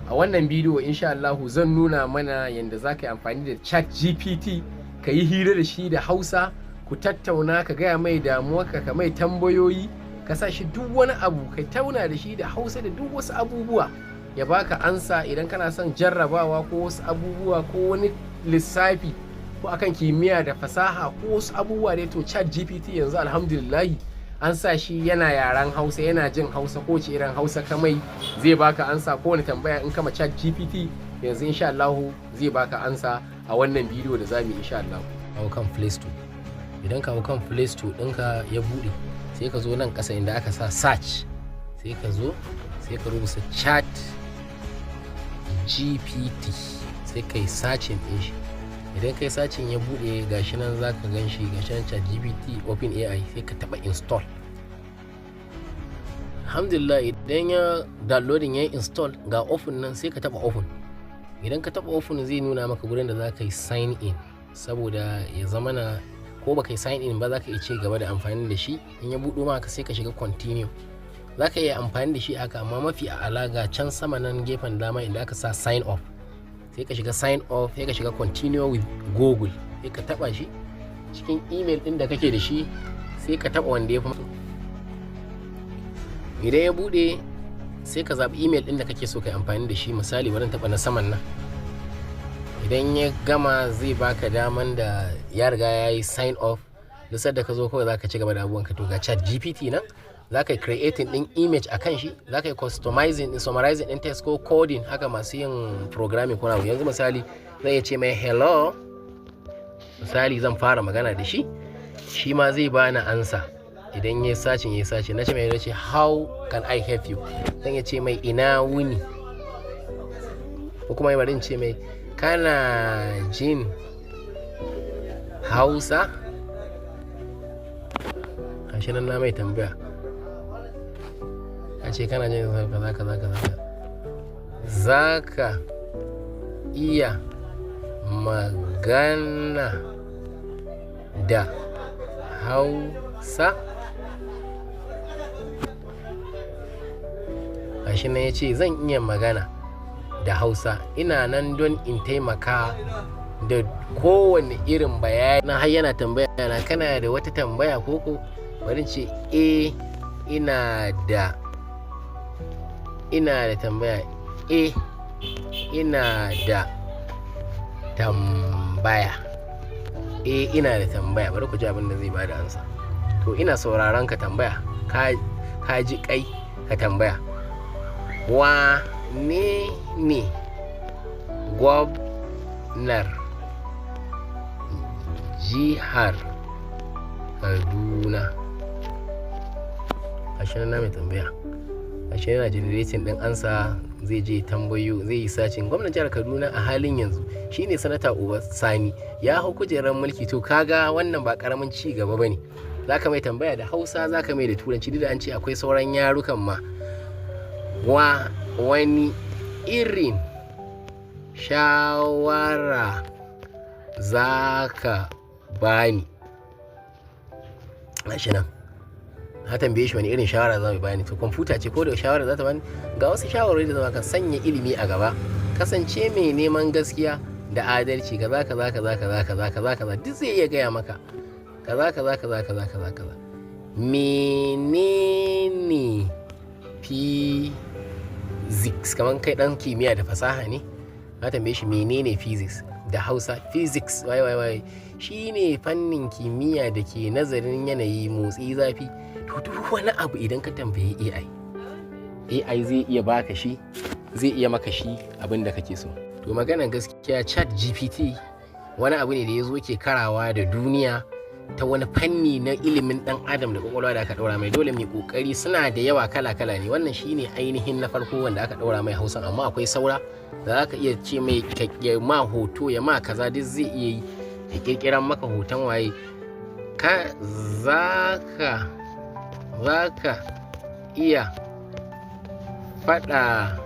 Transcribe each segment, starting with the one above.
A wannan bidiyo insha Allah zan nuna mana yadda za ka yi amfani da ChatGPT ka yi hira da shi da Hausa, ku tattauna, ka gaya mai damuwarka, ka mai tambayoyi, ka sa shi duk wani abu, ka tauna da shi da Hausa da duk wasu abubuwa ya baka ansa. Idan kana son jarrabawa ko wasu abubuwa ko wani lissafi ko akan kimiyya da fasaha ko wasu abubuwa dai, to ChatGPT yanzu alhamdulillahi an sa shi yana yaren Hausa, yana jin Hausa, ko ce irin Hausa kamai zai baka ansa. Ko wani tambaya in kama ChatGPT yanzu insha Allah zai baka ansa a wannan bidiyo da zamu insha Allah. Hau kan Play Store. Idan ka hau kan Play Store ɗinka ya buɗe, sai ka zo nan ƙasa inda aka sa search, sai ka zo sai ka rubuta ChatGPT, sai kai searching ɗin shi. Idan kai searching ya buɗe, gashi nan zaka gan shi, gashi nan ChatGPT OpenAI, sai ka taɓa install. Alhamdulillah, idan ya downloading ya install, ga open nan, sai ka taɓa open. Idan ka taɓa open zai nuna maka gurin da za ka yi sign in, saboda ya zama na ko baka yi sign in ba za ka iya ci gaba da amfani da shi. In ya buɗo maka sai ka shiga continue, za ka iya amfani da shi haka, amma mafi a'ala ga can sama nan gefen dama inda aka sa sign off, sai ka shiga sign off, sai ka shiga continue with Google, sai ka taɓa shi cikin email ɗin da kake da shi, sai ka taɓa wanda ya fi. Idan ya buɗe sai ka zaɓi email ɗin da kake so ka yi amfani da shi. Misali bari taɓa na saman nan. Idan ya gama zai baka daman da ya riga ya yi sign off, da sadda ka zo kawai za ka ci gaba da abubuwanka. To ga ChatGPT nan, za ka yi creating ɗin image a kan shi, za ka yi customizing ɗin, summarizing ɗin text ko coding haka masu yin programming ko nawa. Yanzu misali zai iya ce mai hello, misali zan fara magana da shi, shi ma zai bani ansa. Idan ya sace na ce mai, ce how can I help you, zan ya ce mai ina wuni, ko kuma bari in ce mai kana jin Hausa. Ashe nan na mai tambaya, a ce kana jin kaza, za ka iya magana da Hausa? Gashi nan ya ce zan iya magana da Hausa, ina nan don in taimaka da kowane irin bayani. Na har yana tambaya na, kana da wata tambaya koko? Bari ce ina da tambaya. Ina da tambaya. Ina da tambaya. Bari ku ji abin da zai bada ansa. To ina sauraron ka tambaya. Ka ji kai ka tambaya. Wane ne gwamnar jihar Kaduna? Ashe na mai tambaya. Ashe yana generating din ansa, zai je tambayo, zai yi sacin. Gwamnan jihar Kaduna a halin yanzu shine sanata Uba Sani, ya hau kujerar mulki. To kaga wannan ba karamin ci gaba bane. Zaka mai tambaya da Hausa, zaka mai da Turanci, duk da an ce akwai sauran yarukan ma. Wani irin shawara zaka bani? Gashi nan na tambaye shi wani irin shawara za mu bani. To kwamfuta ce ko da shawara za ta bani? Ga wasu shawarwari da zama ka sanya ilimi a gaba, kasance mai neman gaskiya da adalci, kaza duk zai iya gaya maka. Kaza. Menene physics? Kaman kai dan kimiyya da fasaha ne, na tambaye shi menene physics da Hausa. Physics wai shine fannin kimiyya da ke nazarin yanayi, motsi, zafi. To duk wani abu idan ka tambaye AI zai iya baka shi, zai iya maka shi abin da kake so. To maganar gaskiya, ChatGPT wani abu ne da ya zo ke karawa da duniya ta wani fanni na ilimin dan adam da kwakwalwa da aka daura mai. Dole mai kokari, suna da yawa kala-kala ne. Wannan shine ainihin na farko wanda aka daura mai Hausa, amma akwai saura da zaka iya ce mai ya ma hoto, ya ma kaza, duk zai iya yi. Ya kirkiran maka hoton waye ka zaka iya faɗa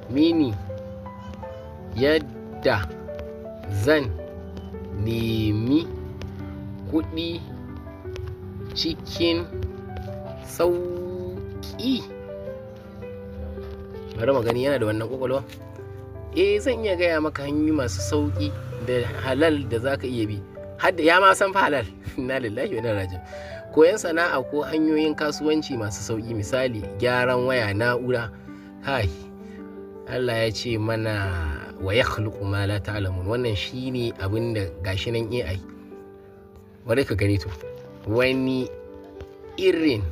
mini yadda zan nemi kuɗi cikin sauƙi? bari mu gani yana da wannan kwakwalwa. Zan iya gaya maka hanyoyi masu sauki da halal da zaka iya bi. Hadda ya ma san fa halal. Inna lillahi wa inna ilaihi raji'un. Koyan sana'a ko hanyoyin kasuwanci masu sauki, misali gyaran waya, na'ura. Allah ya ce mana wa yakhluqu ma la ta'lamun. Wannan shine abin da gashi nan AI. Bari ka gani to. Wani irin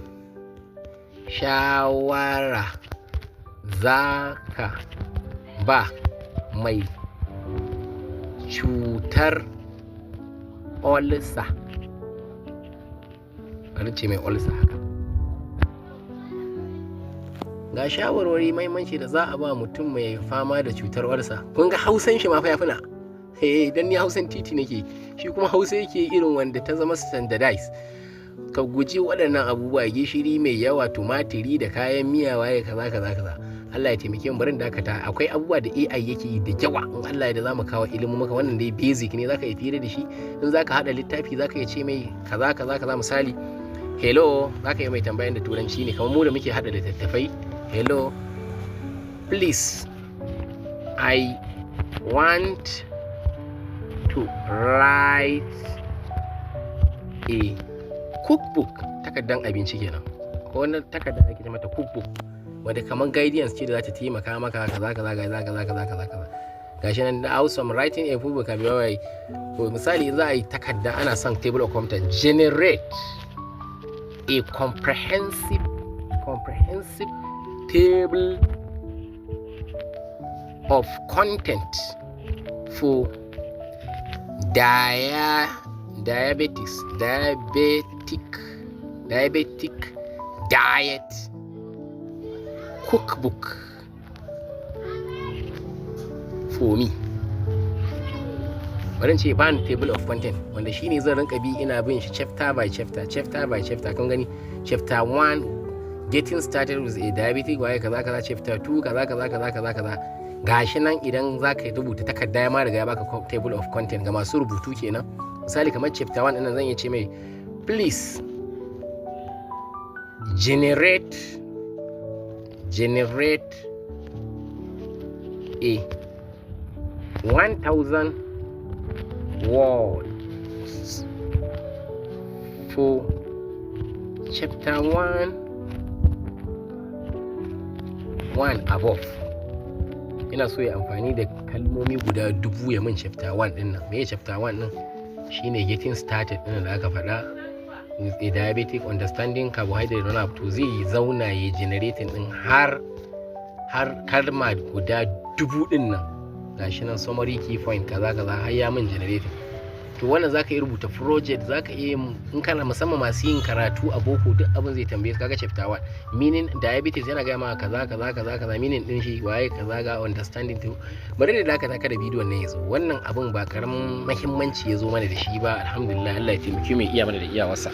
shawara zaka ba mai cutar olsa? Bari ce mai olsa haka. Ga shawarwari mahimmanci da za a ba mutum mai fama da cutar olsa. Kun ga hausan shi ma fa yafina. Dan ni hausan titi nake, shi kuma hausa yake irin wanda ta zama standardized. Ka guji waɗannan abubuwa, gishiri mai yawa, tumatiri da kayan miya, waye kaza. Allah ya taimake mu. Barin dakata, akwai abubuwa da AI yake yi da yawa. In Allah ya da zamu kawo ilimin maka, wannan dai basic ne, zaka yi fira da shi. In zaka hada littafi zaka yi ce mai kaza misali hello, zaka yi mai tambayan da turanci ne kamar mu da muke hada littattafai. Hello, please, I want to write a cookbook. Takaddan abinci kenan, ko wannan takardar ake mata cookbook, wanda kamar guidance ce da za ta taimaka maka kaza. Gashi nan, also I'm writing a cookbook. Ko misali za a yi takarda, ana son table of contents, generate a comprehensive table of content for diabetic diet cookbook for me. Bari ce ban table of content, wanda shine zan rinka bi ina bin shi chapter by chapter. Kun gani, chapter 1 getting started with a diabetic waye kaza, chapter 2 kaza. Gashi nan idan zaka rubuta takarda ya ma riga ya baka table of content ga masu rubutu kenan. Misali kamar chapter 1 din zan iya ce mai please generate a 1000 words for chapter 1 above. Ina so ya amfani da kalmomi guda 1000 ya min chapter 1 din nan. Me chapter 1 din? Shine getting started din da aka faɗa with a diabetic, understanding carbohydrate wani abu. To zai zauna ya generating din har kalma guda 1000 din nan. Gashi nan summary key point kaza har ya min generating. To wannan zaka yi rubuta project, zaka yi in kana musamman masu yin karatu a boko, duk abin zai tambaye ka. Ga chapter 1 meaning diabetes yana ga maka kaza meaning din shi waye kaza ga understanding. To bari da dakata kada bidiyon nan yazo. Wannan abin ba karamin muhimmanci yazo mana da shi ba. Alhamdulillah, Allah ya taimake mu iya mana da iyawarsa.